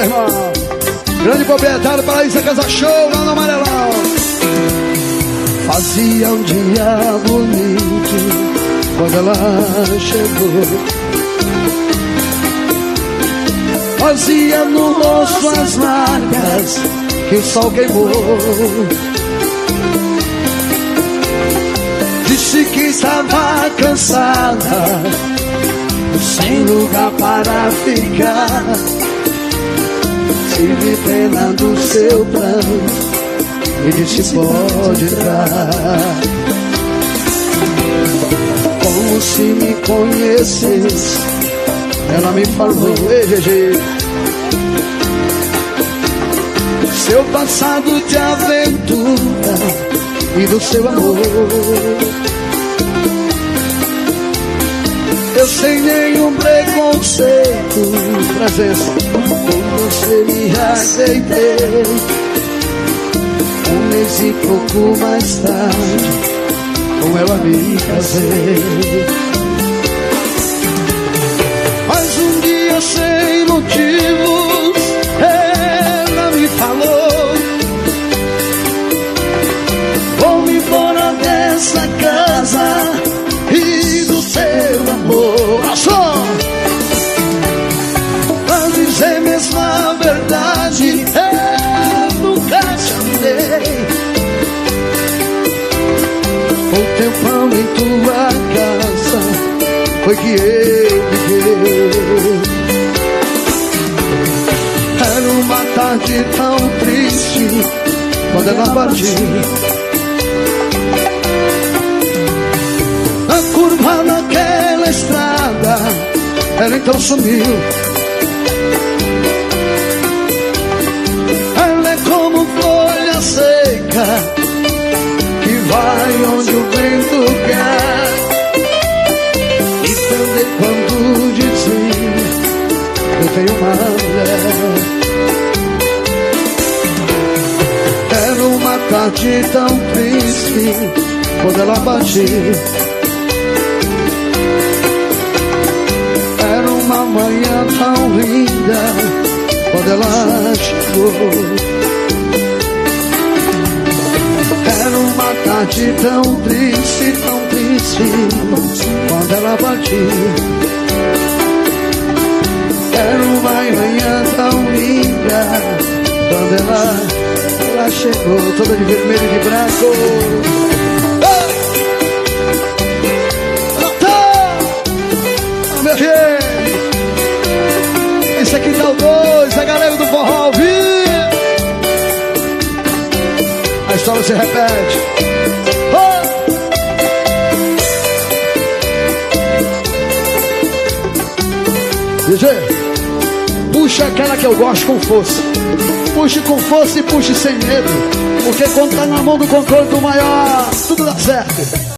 meu irmão. Grande proprietário Paraíso Casa Show lá no Amarelão. Fazia um dia bonito quando ela chegou. Fazia no rosto as marcas que o sol queimou. Disse que estava cansada, sem lugar para ficar. Tive pena do seu plano e disse pode entrar. Como se me conhecesse, ela me falou: ei, GG, seu passado de aventura e do seu amor. Eu sem nenhum preconceito, presença, com você me aceitei. Um mês e pouco mais tarde, com ela me casei. Mas um dia sem motivos, ela me falou: vou-me embora dessa casa e do seu amor. Achou? Pra dizer mesmo a verdade, eu nunca te amei. O teu pão em tua casa foi que eu liguei. Era uma tarde tão triste quando ela partiu. Na curva daquela estrada, ela então sumiu. Ela é como folha seca que vai onde o vento quer. E também quando dizia eu tenho uma mulher. Era uma tarde tão triste quando ela partiu. Uma manhã tão linda quando ela chegou. Era uma tarde tão triste quando ela partiu. Era uma manhã tão linda quando ela chegou, toda de vermelho e de branco. Meu filho, esse aqui tá o 2, a galera do forró ao vivo. A história se repete. Oh! DJ, puxa aquela que eu gosto com força. Puxe com força e puxe sem medo, porque quando tá na mão do controle do maior, tudo dá certo.